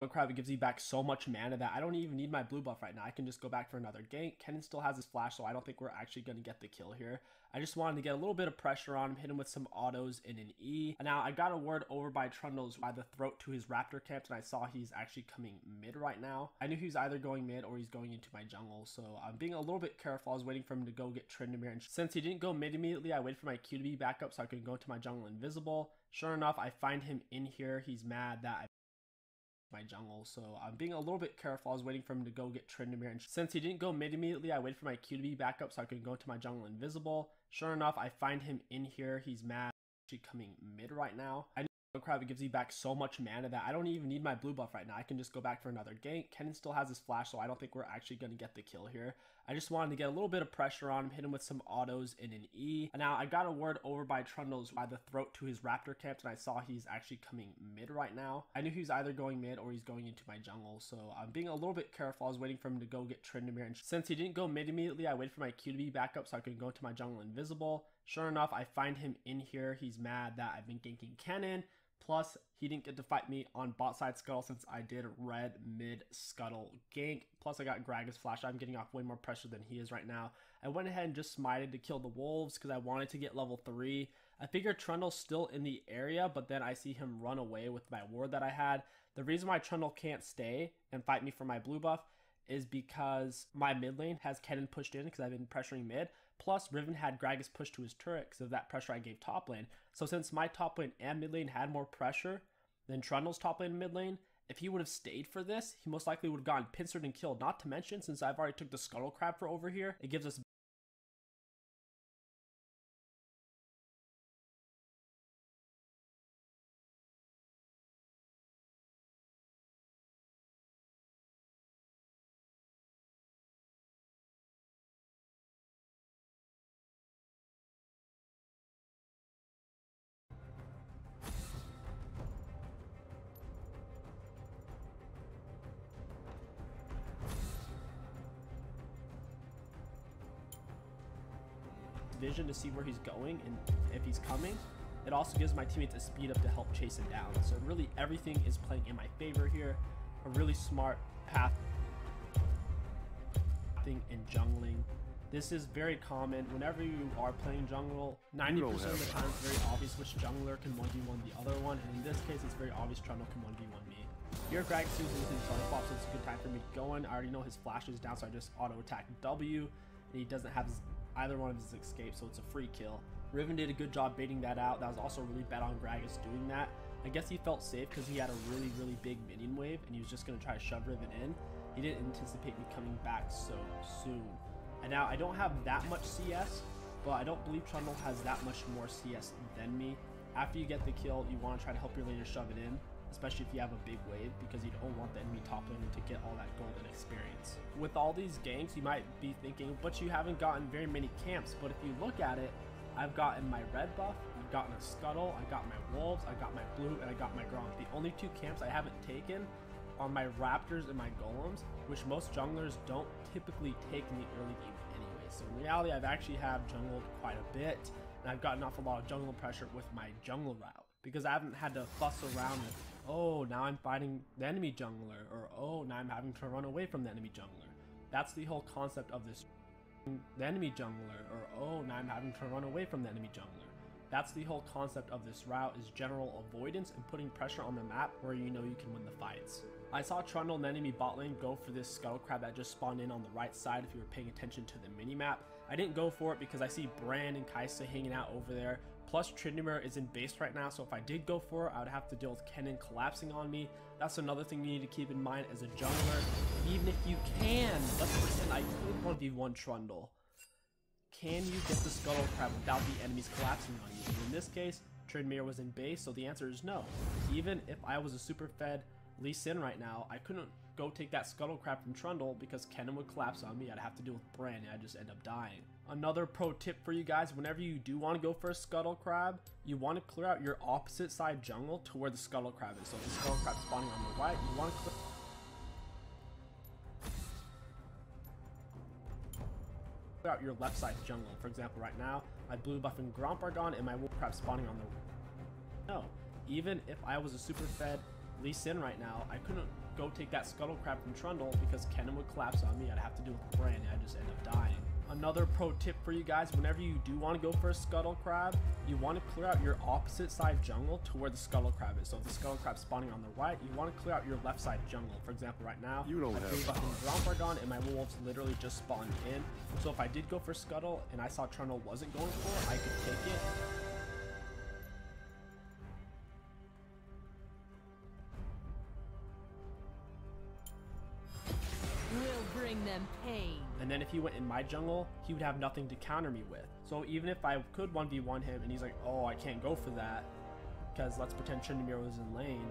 Crab, it gives you back so much mana that I don't even need my blue buff right now. I can just go back for another gank. Kennen still has his flash, so I don't think we're actually going to get the kill here. I just wanted to get a little bit of pressure on him, hit him with some autos in an E. And now I got a word over by Trundles by the throat to his raptor camp, and I saw he's actually coming mid right now. I knew he was either going mid or he's going into my jungle, so I'm being a little bit careful. I was waiting for him to go get Tryndamere, and since he didn't go mid immediately, I waited for my Q to be back up so I could go to my jungle invisible. Sure enough, I find him in here. He's mad that I my jungle, so I'm being a little bit careful. I was waiting for him to go get Tryndamere, and since he didn't go mid immediately, I waited for my Q to be back up so I could go to my jungle invisible. Sure enough, I find him in here. He's mad actually coming mid right now. I Crab, it gives you back so much mana that I don't even need my blue buff right now. I can just go back for another gank. Kennen still has his flash, so I don't think we're actually going to get the kill here. I just wanted to get a little bit of pressure on him, hit him with some autos in an E. And now I got a word over by Trundles by the throat to his raptor camp, and I saw he's actually coming mid right now. I knew he was either going mid or he's going into my jungle, so I'm being a little bit careful. I was waiting for him to go get Tryndamere, and since he didn't go mid immediately, I waited for my Q to be back up so I could go to my jungle invisible. Sure enough, I find him in here. He's mad that I've been ganking Kennen. Plus, he didn't get to fight me on bot side scuttle since I did red mid scuttle gank. Plus, I got Gragas flash. I'm getting off way more pressure than he is right now. I went ahead and just smited to kill the wolves because I wanted to get level 3. I figured Trundle's still in the area, but then I see him run away with my ward that I had. The reason why Trundle can't stay and fight me for my blue buff is because my mid lane has Kennen pushed in because I've been pressuring mid. Plus, Riven had Gragas pushed to his turret because of that pressure I gave top lane. So since my top lane and mid lane had more pressure than Trundle's top lane and mid lane, if he would have stayed for this, he most likely would have gotten pincered and killed. Not to mention, since I've already took the Scuttle Crab for over here, it gives us vision to see where he's going and if he's coming. It also gives my teammates a speed up to help chase him down. So really everything is playing in my favor here. A really smart path and jungling. This is very common whenever you are playing jungle. 90% of the time it's very obvious which jungler can 1v1 the other one, and in this case it's very obvious Trundle can 1v1 me. Here Gragas uses his Thunderpop, so it's a good time for me to go in. I already know his flash is down, so I just auto attack W, and he doesn't have either one of his escapes, so it's a free kill. Riven did a good job baiting that out. That was also really bad on Gragas doing that. I guess he felt safe because he had a really big minion wave and he was just going to try to shove Riven in. He didn't anticipate me coming back so soon. And now I don't have that much CS, but I don't believe Trundle has that much more CS than me. After you get the kill, you want to try to help your laner shove it in, especially if you have a big wave, because you don't want the enemy top laner to get all that gold and experience. With all these ganks, you might be thinking, but you haven't gotten very many camps. But if you look at it, I've gotten my red buff, I've gotten a scuttle, I got my wolves, I got my blue, and I got my Grom. The only 2 camps I haven't taken are my raptors and my golems, which most junglers don't typically take in the early game anyway. So in reality, I've actually have jungled quite a bit, and I've gotten off a lot of jungle pressure with my jungle route, because I haven't had to fuss around with, oh, now I'm fighting the enemy jungler, or oh, now I'm having to run away from the enemy jungler. That's the whole concept of this. The enemy jungler, or oh, now I'm having to run away from the enemy jungler. That's the whole concept of this route, is general avoidance and putting pressure on the map where you know you can win the fights. I saw Trundle and enemy bot lane go for this Scuttle Crab that just spawned in on the right side if you were paying attention to the mini-map. I didn't go for it because I see Brand and Kai'Sa hanging out over there. Plus Tryndamere is in base right now, so if I did go for it, I would have to deal with Kennen collapsing on me. That's another thing you need to keep in mind as a jungler. Even if you can, let's pretend I could 1v1 Trundle. Can you get the Scuttle Crab without the enemies collapsing on you? And in this case, Tryndamere was in base, so the answer is no. Even if I was a super fed Lee Sin right now, I couldn't go take that Scuttle Crab from Trundle because Kennen would collapse on me. I'd have to deal with Brand and I'd just end up dying. Another pro tip for you guys, whenever you do want to go for a Scuttle Crab, you want to clear out your opposite side jungle to where the Scuttle Crab is. So the Scuttle Crab spawning on the right, you want to clear out your left side jungle. For example, right now, my blue buff and Gromp are gone and my wolf crab spawning on the no. Even if I was a super fed Lee Sin right now, I couldn't go take that Scuttle Crab from Trundle because Kennen would collapse on me. I'd have to deal with the Brand and I'd just end up dying. Another pro tip for you guys, whenever you do want to go for a Scuttle Crab, you want to clear out your opposite side jungle to where the Scuttle Crab is. So if the Scuttle Crab spawning on the right, you want to clear out your left side jungle. For example, right now, I threw buffing Groundbargon and my wolves literally just spawned in. So if I did go for Scuttle and I saw Trundle wasn't going for it, I could take it. We'll bring them pain. And then if he went in my jungle, he would have nothing to counter me with. So even if I could 1v1 him and he's like, oh, I can't go for that, because let's pretend Tryndamere was in lane,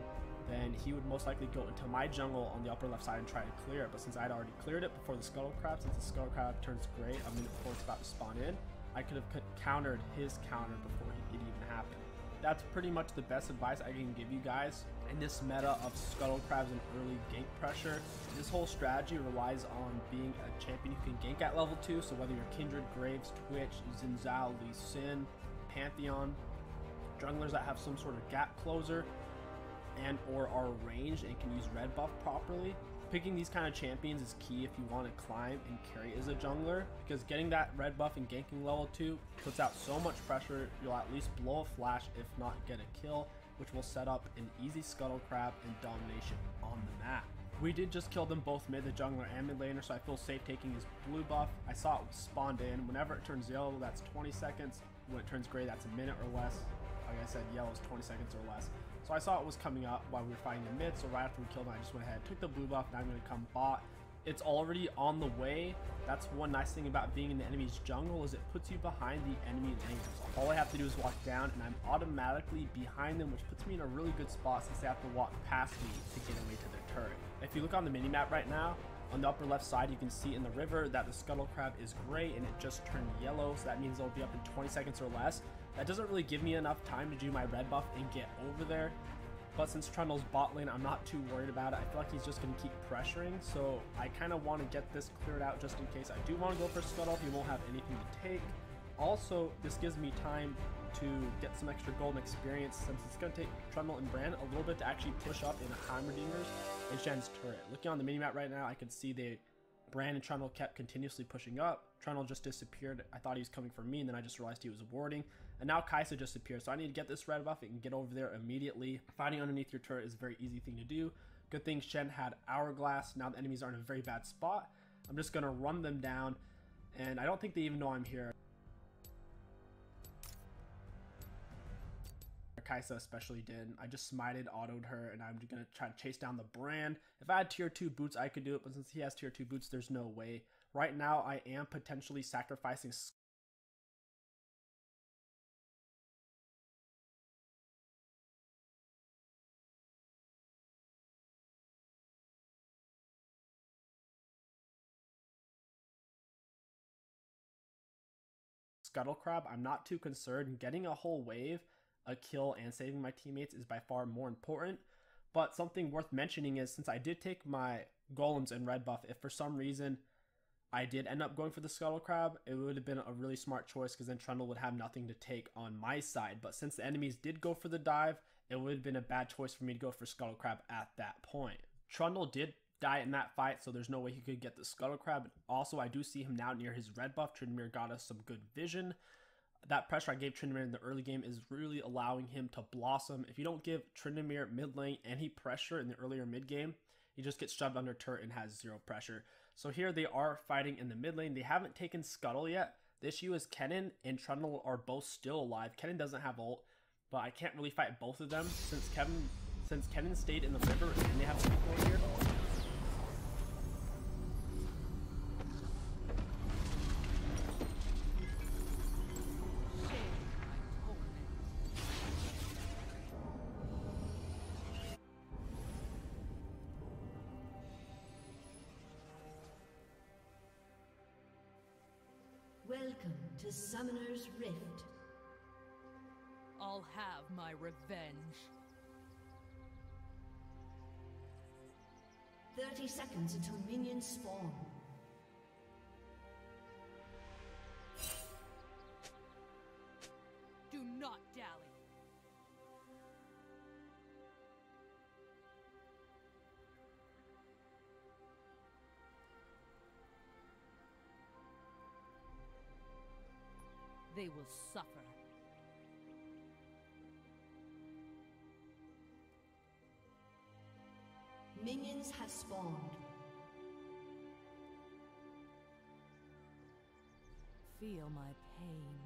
then he would most likely go into my jungle on the upper left side and try to clear it. But since I'd already cleared it before the Scuttle Crab, since the Scuttle Crab turns gray a minute before it's about to spawn in, I could have countered his counter before it even happened. That's pretty much the best advice I can give you guys in this meta of Scuttle Crabs and early gank pressure. This whole strategy relies on being a champion who can gank at level 2, so whether you're Kindred, Graves, Twitch, Xin Zhao, Lee Sin, Pantheon, junglers that have some sort of gap closer and or are ranged and can use red buff properly. Picking these kind of champions is key if you want to climb and carry as a jungler, because getting that red buff and ganking level 2 puts out so much pressure, you'll at least blow a flash if not get a kill, which will set up an easy Scuttle Crab and domination on the map. We did just kill them both mid, the jungler and mid laner, so I feel safe taking his blue buff. I saw it spawned in. Whenever it turns yellow, that's 20 seconds. When it turns gray, that's a minute or less. Like I said, yellow is 20 seconds or less. So I saw it was coming up while we were fighting in mid, so right after we killed him, I just went ahead, took the blue buff, now I'm going to come bot. It's already on the way. That's one nice thing about being in the enemy's jungle, is it puts you behind the enemy lane. So all I have to do is walk down and I'm automatically behind them, which puts me in a really good spot since they have to walk past me to get away to their turret. If you look on the minimap right now, on the upper left side, you can see in the river that the Scuttle Crab is gray and it just turned yellow, so that means it'll be up in 20 seconds or less. That doesn't really give me enough time to do my red buff and get over there. But since Trundle's bot lane, I'm not too worried about it. I feel like he's just going to keep pressuring, so I kind of want to get this cleared out just in case I do want to go for Scuttle. He won't have anything to take. Also, this gives me time to get some extra golden experience, since it's going to take Trundle and Brand a little bit to actually push up in Heimerdinger's and Shen's turret. Looking on the minimap right now, I can see Brand and Trundle kept continuously pushing up. Trundle just disappeared. I thought he was coming for me, and then I just realized he was warding. And now Kai'Sa just appeared, so I need to get this red buff and get over there immediately. Fighting underneath your turret is a very easy thing to do. Good thing Shen had Hourglass. Now the enemies are in a very bad spot. I'm just going to run them down, and I don't think they even know I'm here. Kai'Sa especially did. I just smited, autoed her, and I'm going to try to chase down the Brand. If I had tier 2 boots, I could do it, but since he has tier 2 boots, there's no way. Right now, I am potentially sacrificing Scuttle Crab. I'm not too concerned. Getting a whole wave, a kill, and saving my teammates is by far more important. But something worth mentioning is, since I did take my golems and red buff, if for some reason I did end up going for the Scuttle Crab, it would have been a really smart choice, because then Trundle would have nothing to take on my side. But since the enemies did go for the dive, it would have been a bad choice for me to go for Scuttle Crab at that point. Trundle did die in that fight, so there's no way he could get the Scuttle Crab. Also, I do see him now near his red buff. Tryndamere got us some good vision. That pressure I gave Tryndamere in the early game is really allowing him to blossom. If you don't give Tryndamere mid lane any pressure in the earlier mid game, he just gets shoved under turret and has zero pressure. So here they are fighting in the mid lane. They haven't taken Scuttle yet. The issue is Kennen and Trundle are both still alive. Kennen doesn't have ult, but I can't really fight both of them since Kennen stayed in the river and they have people here. Welcome to Summoner's Rift. I'll have my revenge. 30 seconds until minions spawn. Do not dally. They will suffer. Minions have spawned. Feel my pain.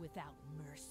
Without mercy.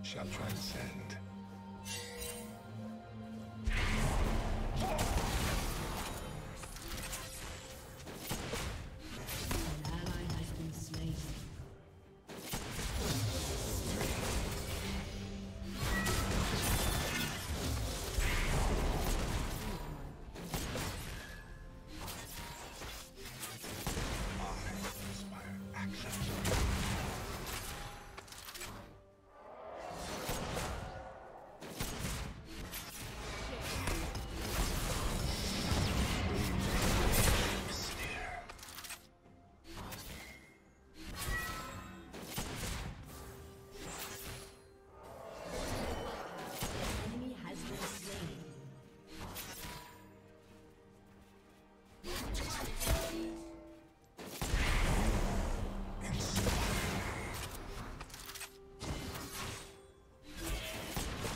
Shall transcend. An ally has been slain. I inspire action. Enemy has been slain.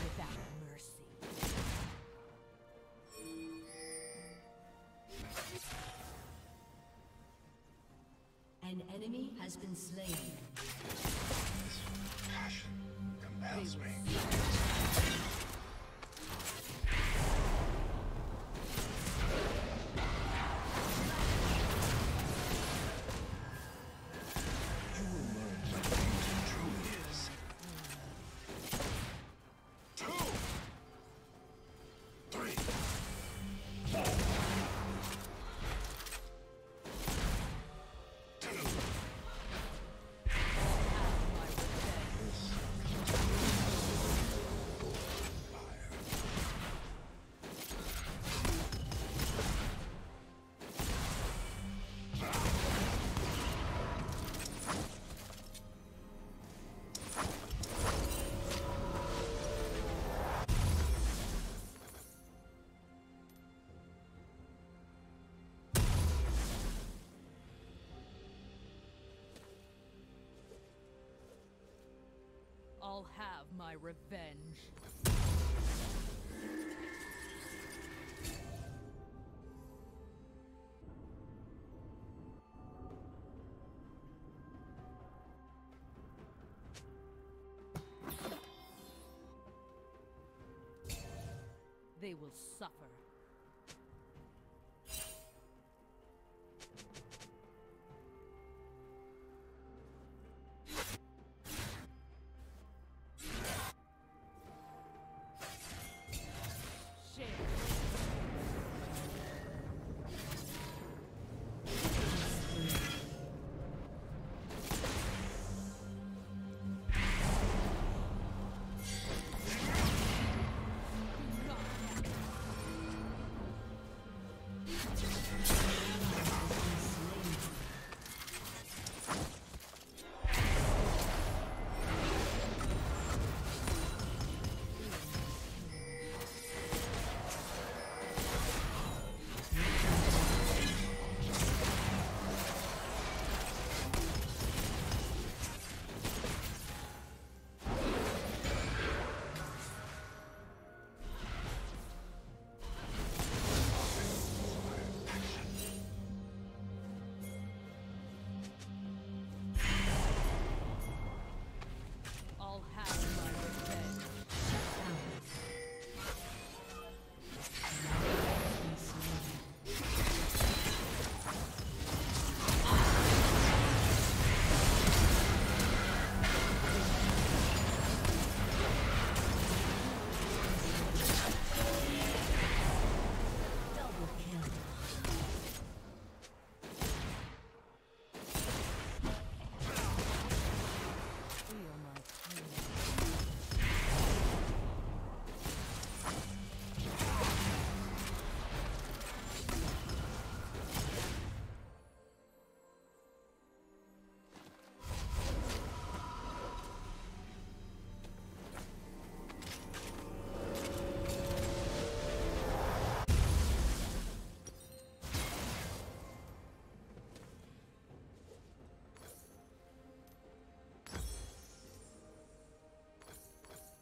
Without mercy. An enemy has been slain. This passion compels me. You will learn what beauty truly is. I'll have my revenge. They will suffer.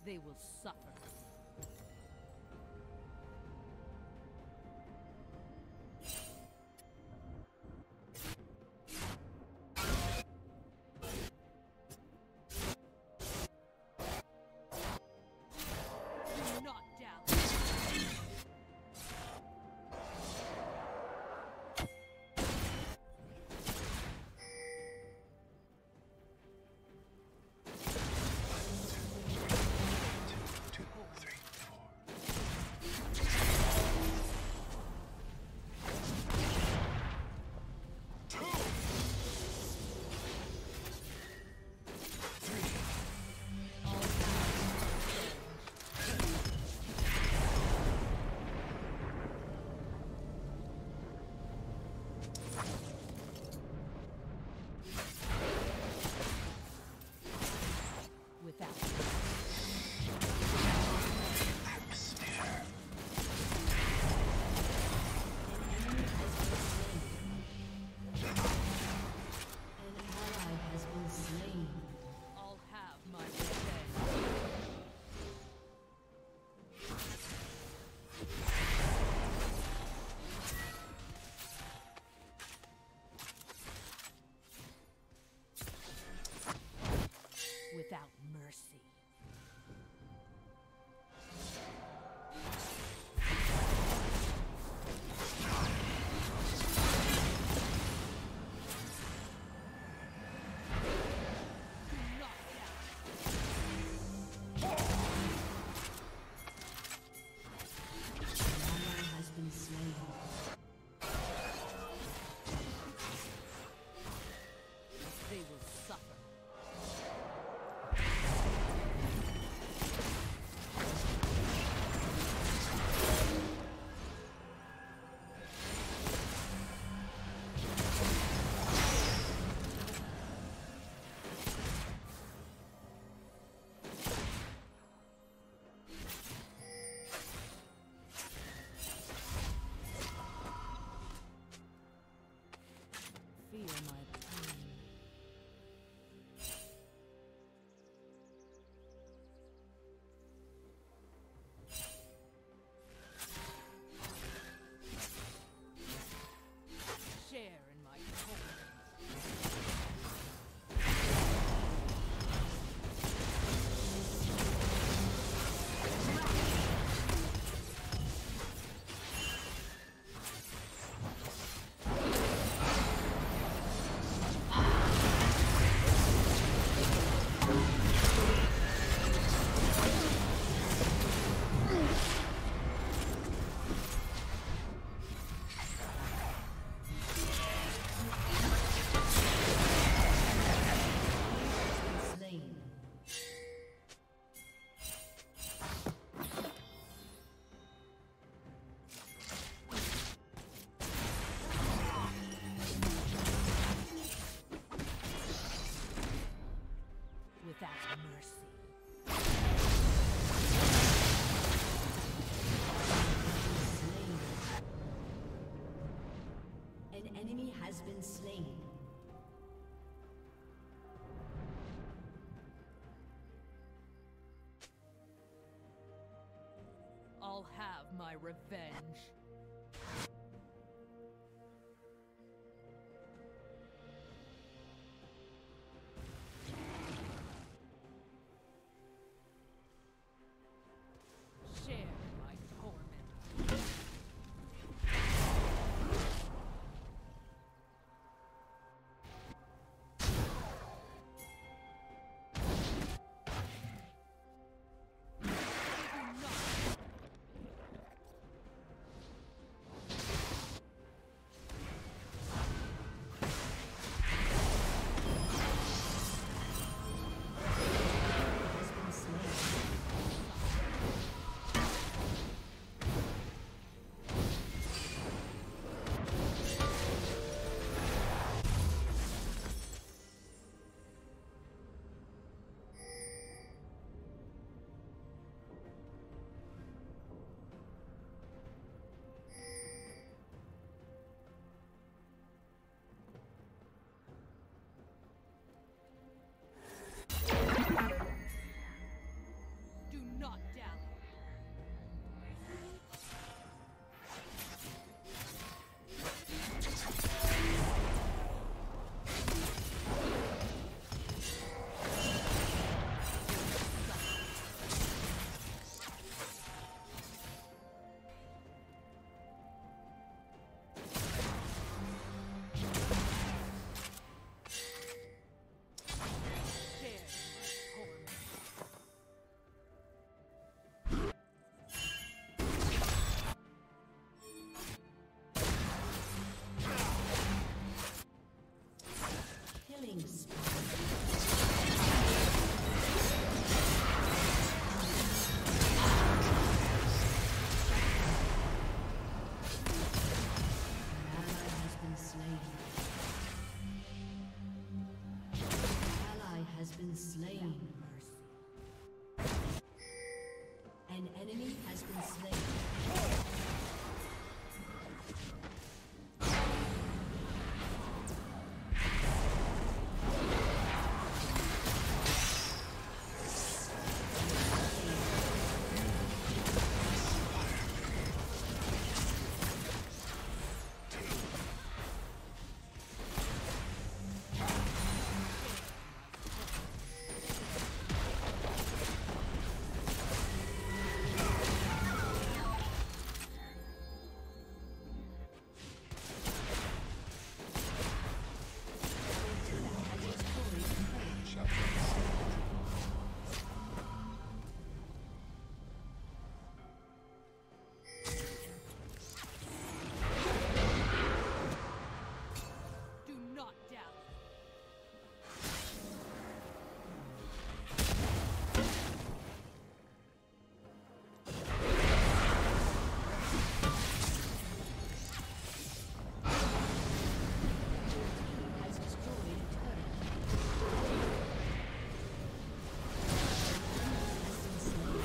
They will suffer. Not down. Without mercy. They will suffer. Feel my pain. mercy. An enemy has been slain. I'll have my revenge. Share my torment. Do not dally. Share my torment. Killing spree. Ally has been slain. An enemy has been slain. Do not dally. Has destroyed a turret. Has been slain.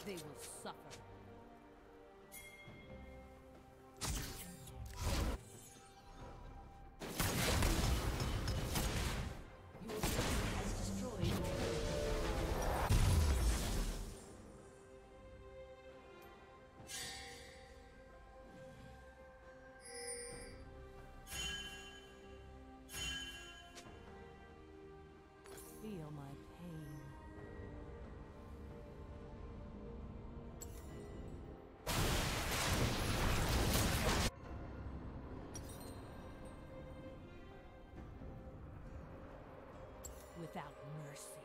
They will suffer. Your team has destroyed a turret. Feel my pain. Without mercy.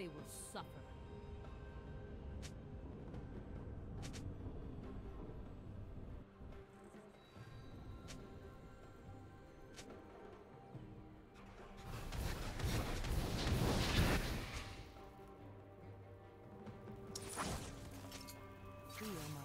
They will suffer. Feel my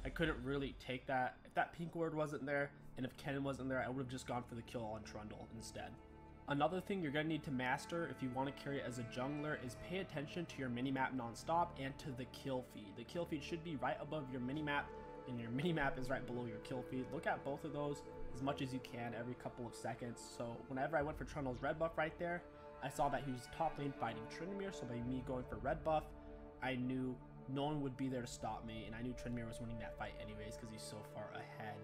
I couldn't really take that. If that pink ward wasn't there, and if Ken wasn't there, I would have just gone for the kill on Trundle instead. Another thing you're going to need to master if you want to carry as a jungler is pay attention to your minimap non-stop and to the kill feed. The kill feed should be right above your minimap, and your minimap is right below your kill feed. Look at both of those as much as you can every couple of seconds. So whenever I went for Trundle's red buff right there, I saw that he was top lane fighting Tryndamere, so by me going for red buff, I knew no one would be there to stop me, and I knew Tryndamere was winning that fight anyways because he's so far ahead.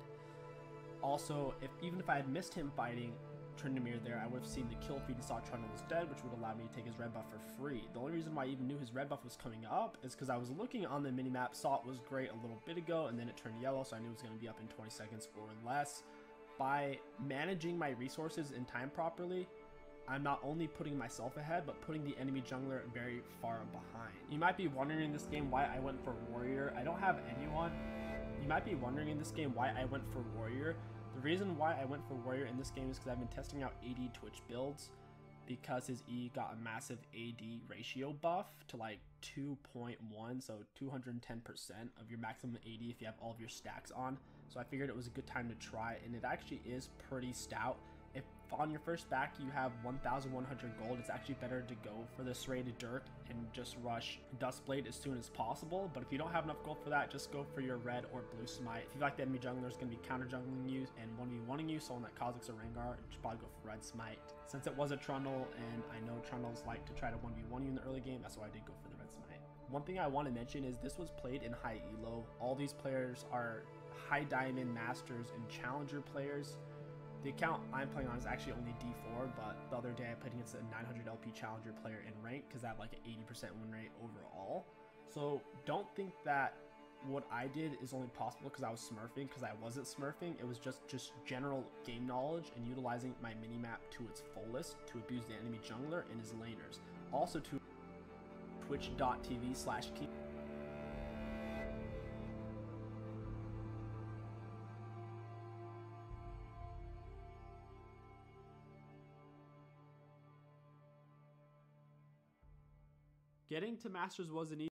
Also, even if I had missed him fighting Tryndamere there, I would have seen the kill feed and saw Trundle was dead, which would allow me to take his red buff for free. The only reason why I even knew his red buff was coming up is because I was looking on the minimap, saw it was great a little bit ago, and then it turned yellow, so I knew it was going to be up in 20 seconds or less. By managing my resources in time properly, I'm not only putting myself ahead, but putting the enemy jungler very far behind. You might be wondering in this game why I went for Warrior. I don't have anyone. You might be wondering in this game why I went for Warrior. The reason why I went for Warrior in this game is because I've been testing out AD Twitch builds, because his E got a massive AD ratio buff to like 2.1, so 210% of your maximum AD if you have all of your stacks on. So I figured it was a good time to try, and it actually is pretty stout. If on your first back you have 1,100 gold, it's actually better to go for the serrated Dirk and just rush Dustblade as soon as possible. But if you don't have enough gold for that, just go for your red or blue smite. If you like the enemy jungler is going to be counter jungling you and 1v1ing you, someone like Kha'Zix or Rengar, you should probably go for red smite. Since it was a Trundle, and I know Trundles like to try to 1v1 you in the early game, that's why I did go for the red smite. One thing I want to mention is this was played in high elo. All these players are high diamond masters and challenger players. The account I'm playing on is actually only D4, but the other day I played against a 900 LP challenger player in rank because I have like an 80% win rate overall. So don't think that what I did is only possible because I was smurfing, because I wasn't smurfing. It was just general game knowledge and utilizing my minimap to its fullest to abuse the enemy jungler and his laners. Also to twitch.tv/king. Getting to Masters wasn't easy.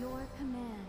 your command.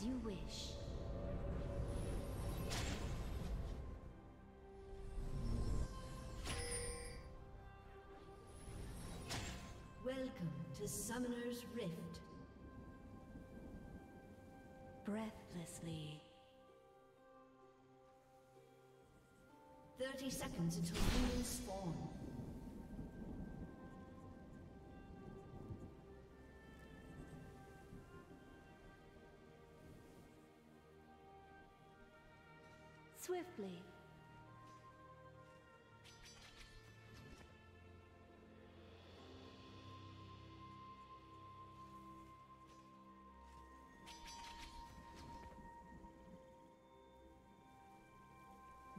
You wish. Welcome to Summoner's Rift. Breathlessly. 30 seconds until minions spawn. Swiftly.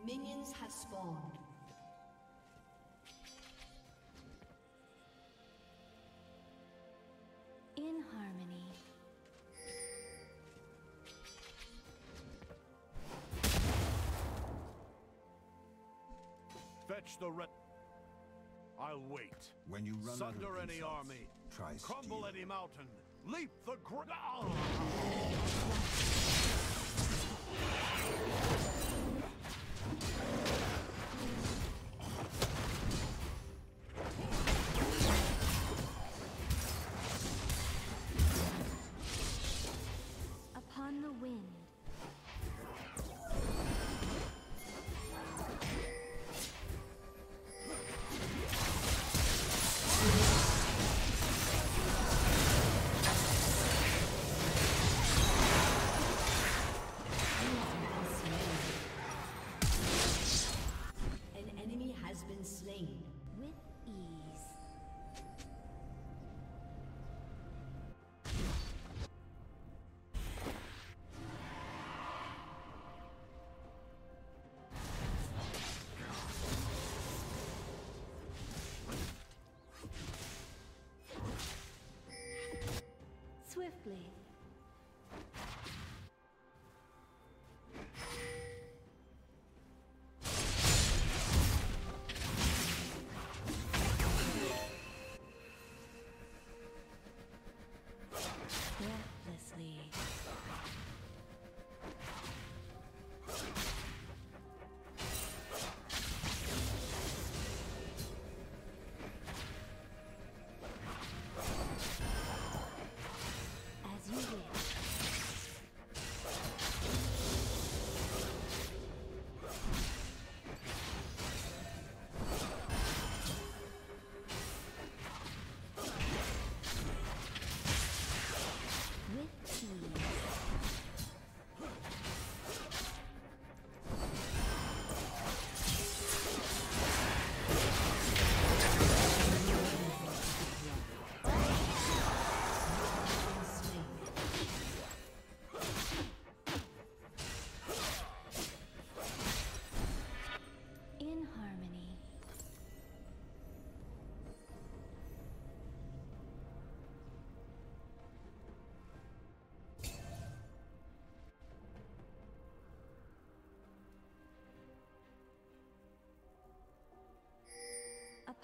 Minions have spawned. In harmony. Fetch the red. I'll wait. When you run Sunder out of any insults, army. try Crumble stealing. any mountain. Leap the ground. Upon the wind.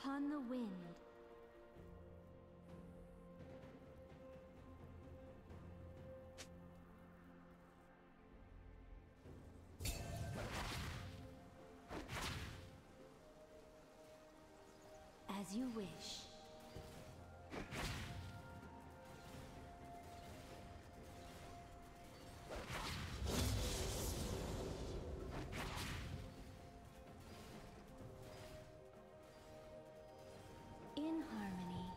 Upon the wind. As you wish. In harmony.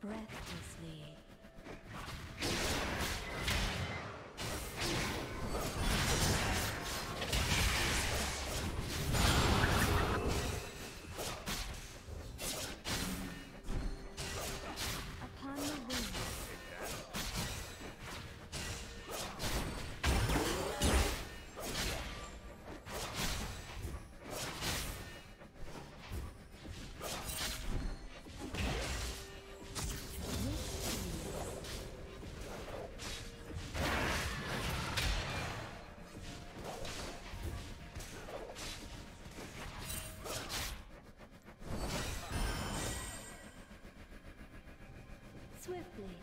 Breathlessly. Upon the wind. Swiftly.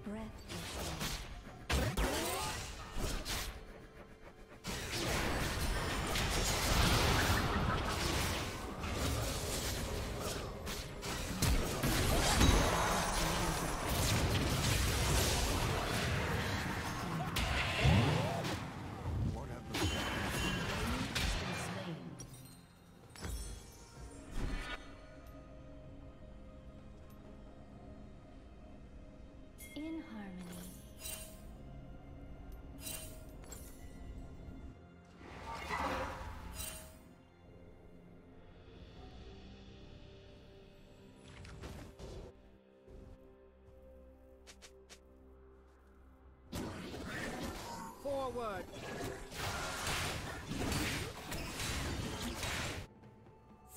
Breathlessly. What happened? In harmony. Forward.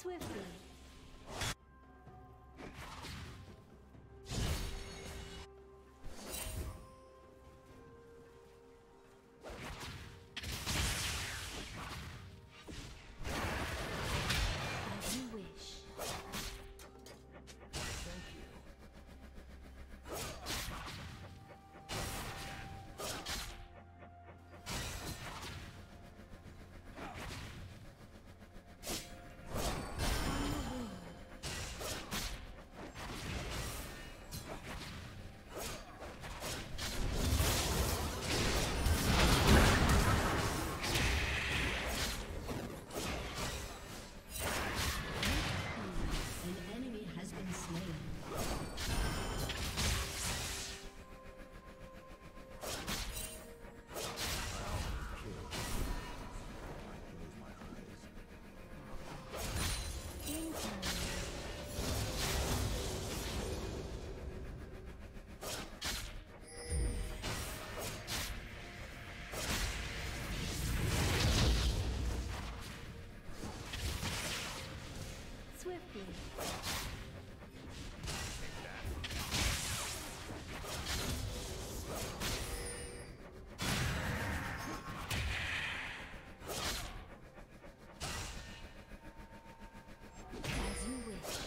Swiftly. As you wish. An enemy has been slain. In harmony. Swiftly. As you wish.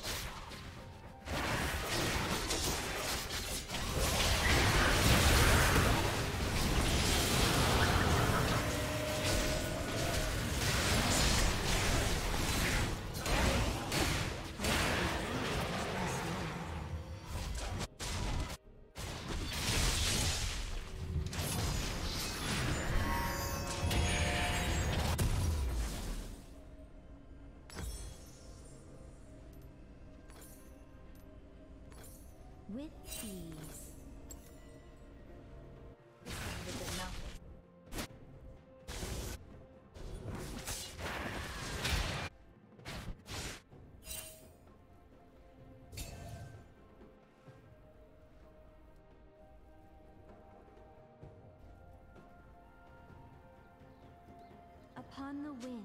With ease. on the wind.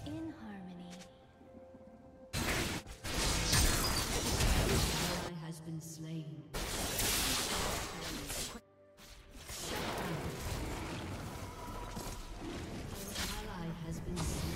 In harmony. Ally has been slain. Ally has been slain.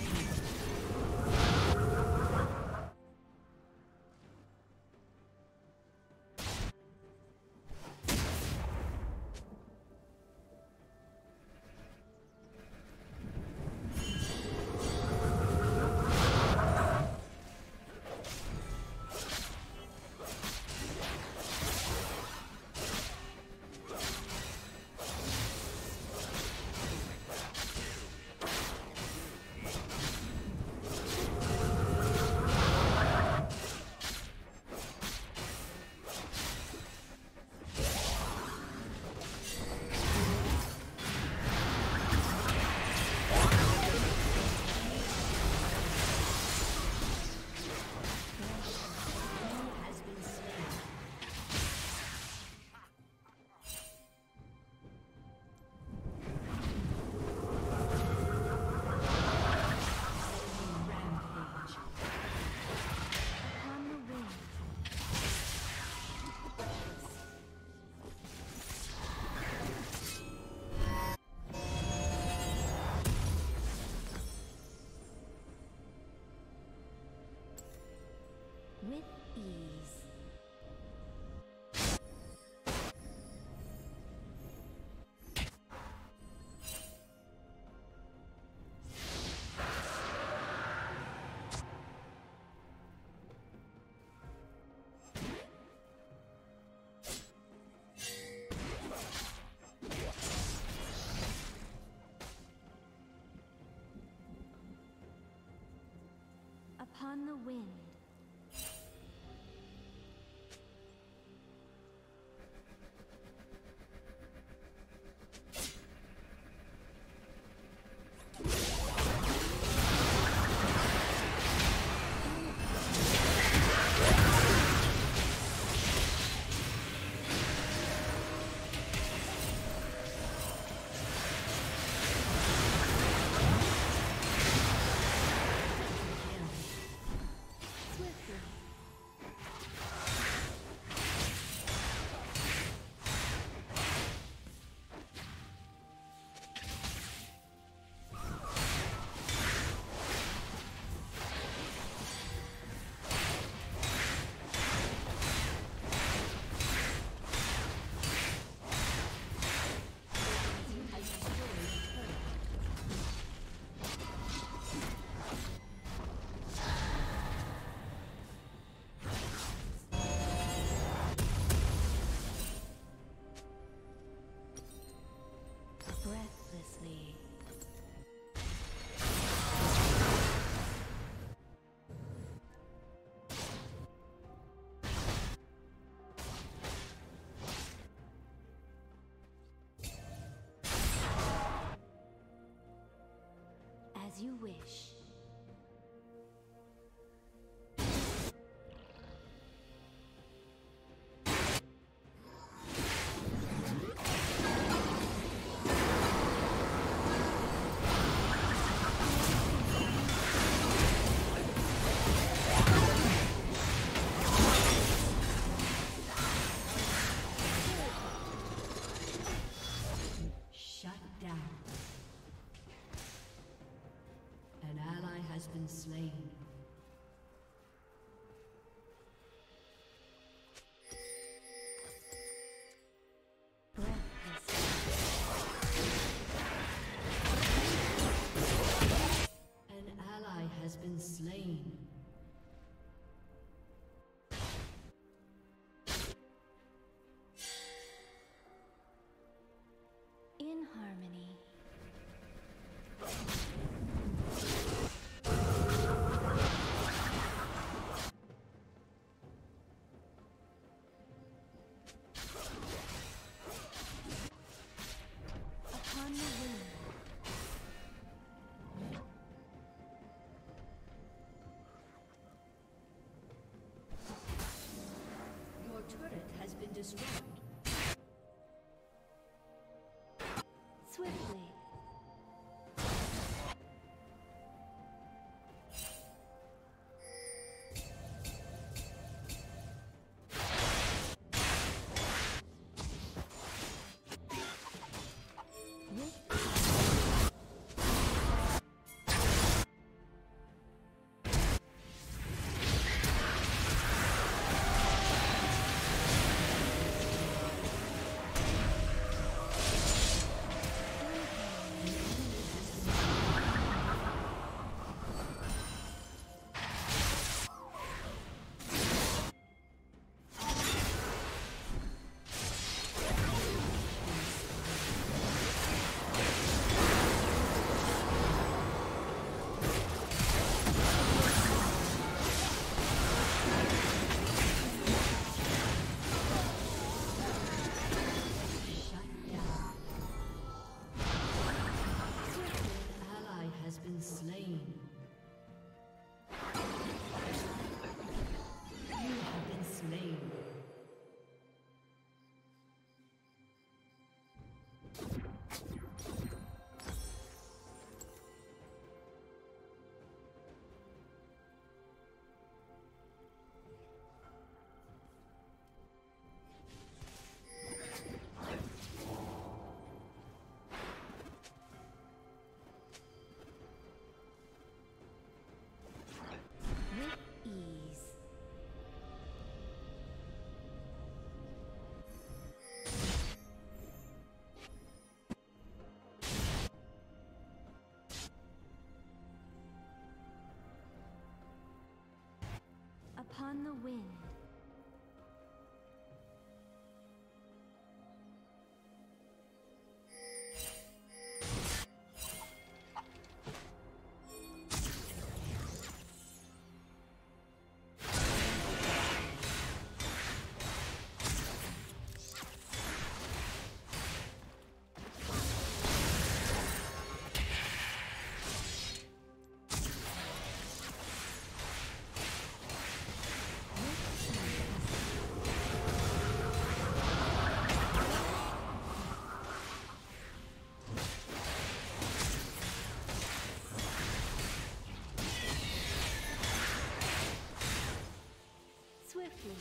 destroyed. Swiftly. Upon the wind. Swiftly.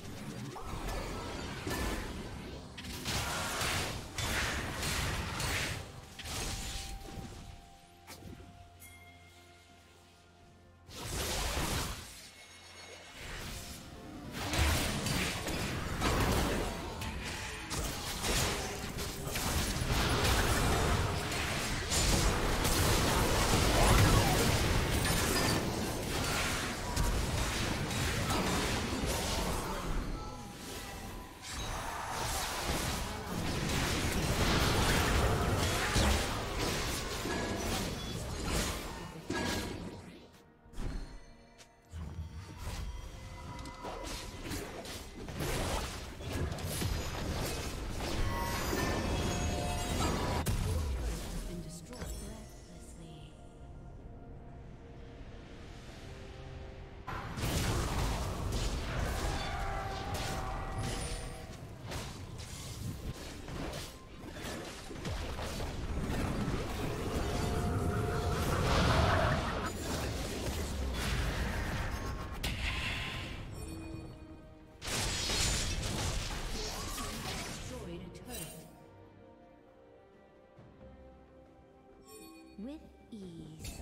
With ease.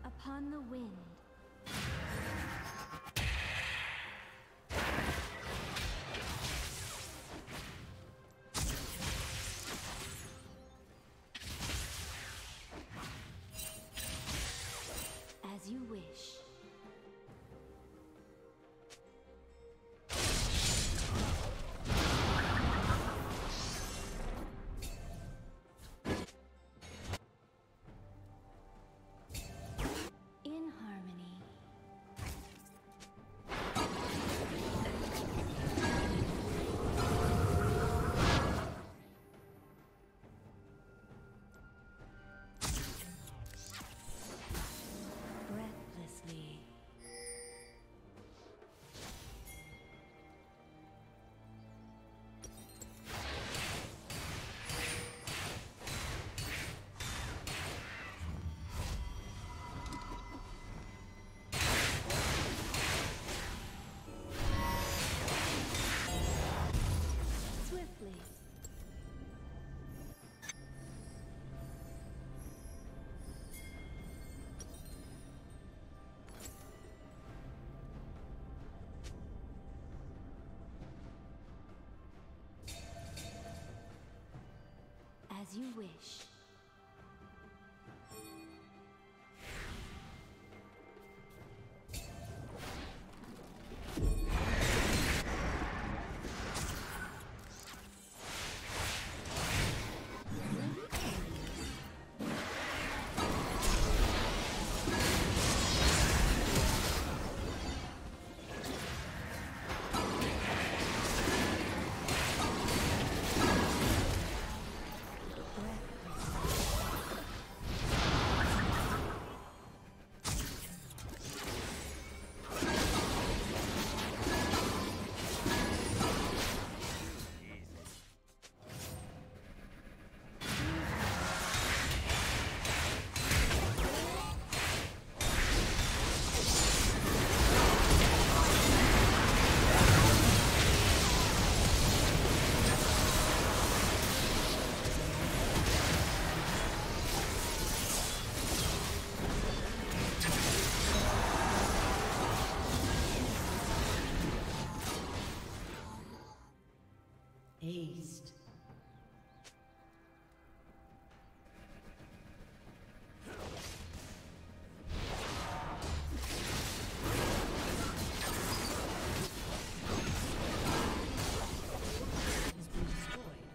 Upon the wind. As you wish. Aced.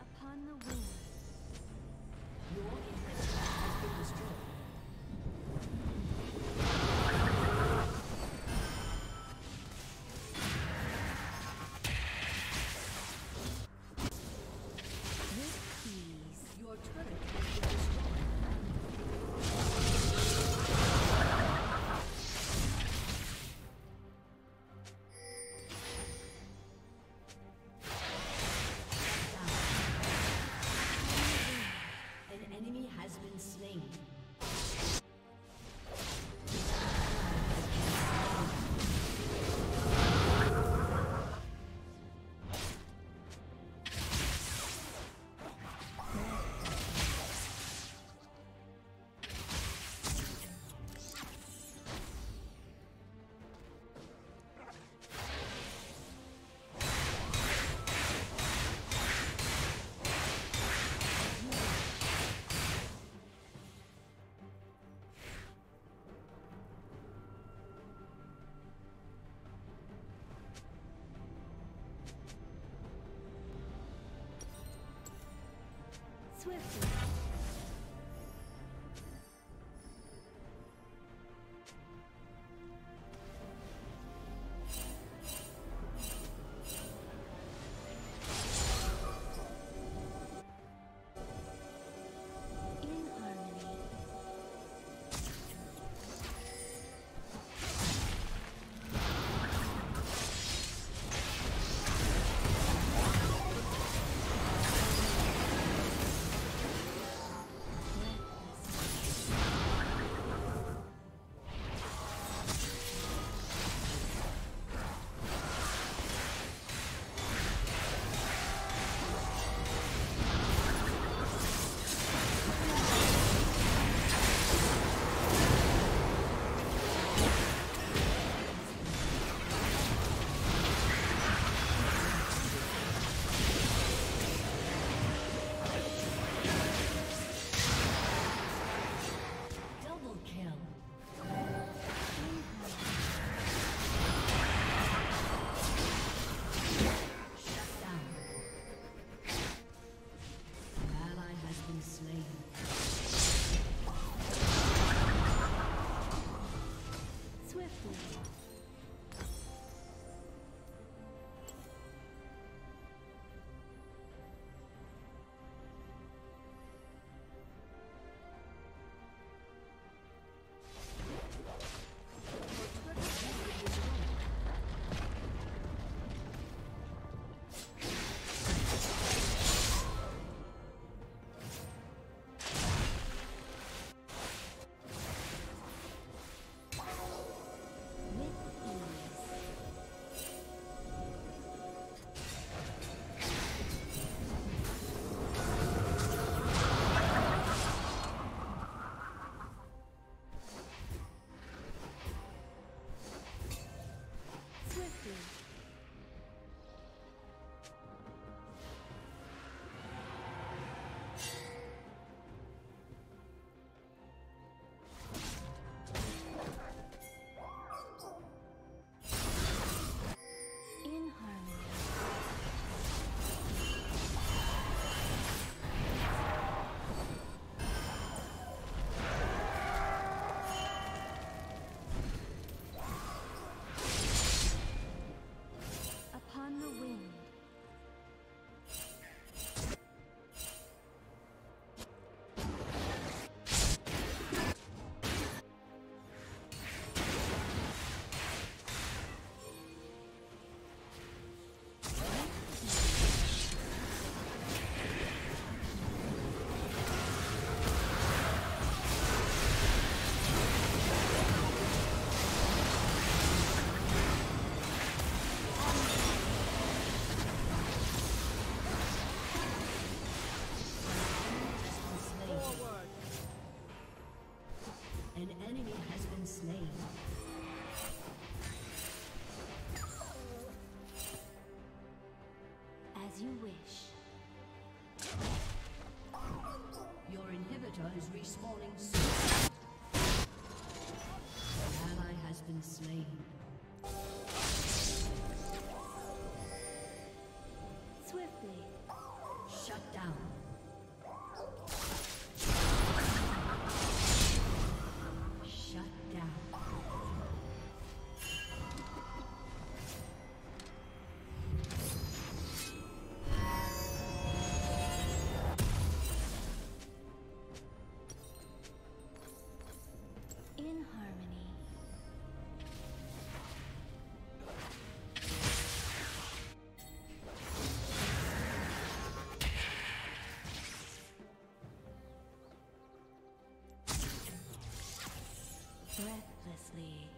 Upon the wind. Your inhibitor has been destroyed. With ease. Your turret has been destroyed. An enemy has been slain. Swiftly. In harmony. is respawning soon. An ally has been slain. Swiftly. Shut down. Shut down. In harmony. Breathlessly.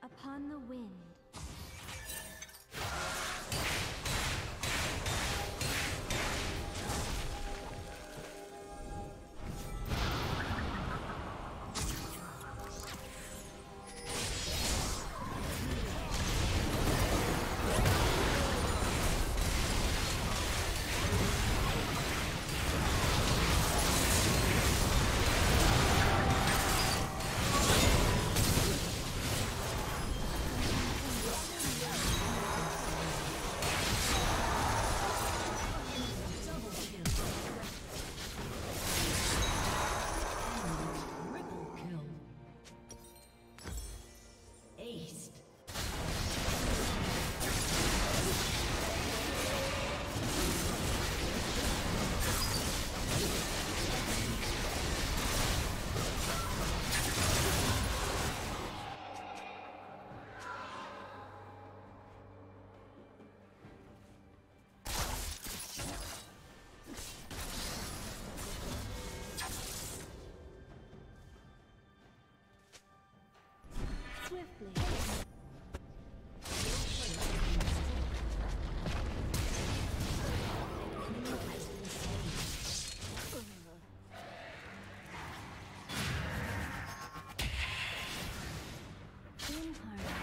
Upon the wind. Triple kill. Aced. Swiftly. In harmony.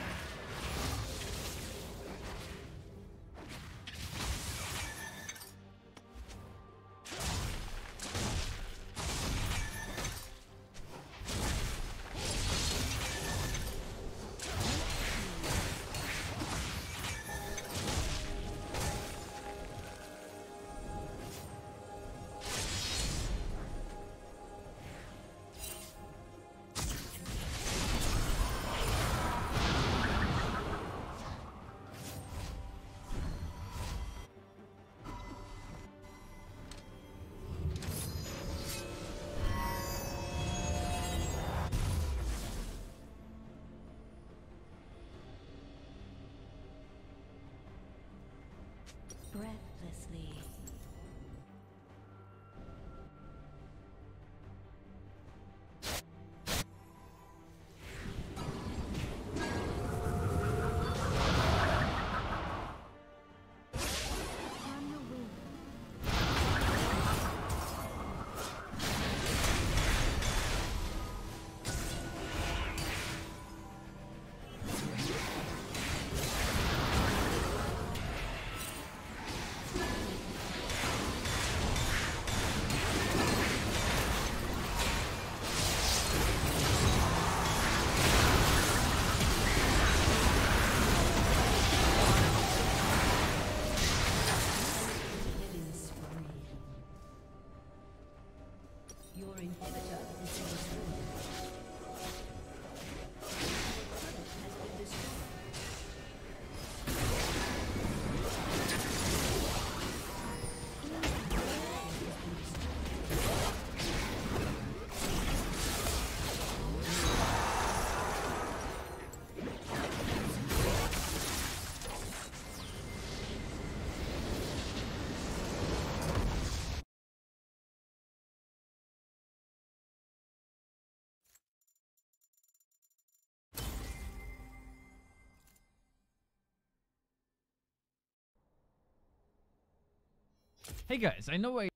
Breathlessly. Upon the wind. Killing spree. Your inhibitor is destroyed. Has been destroyed. Hey guys, I know I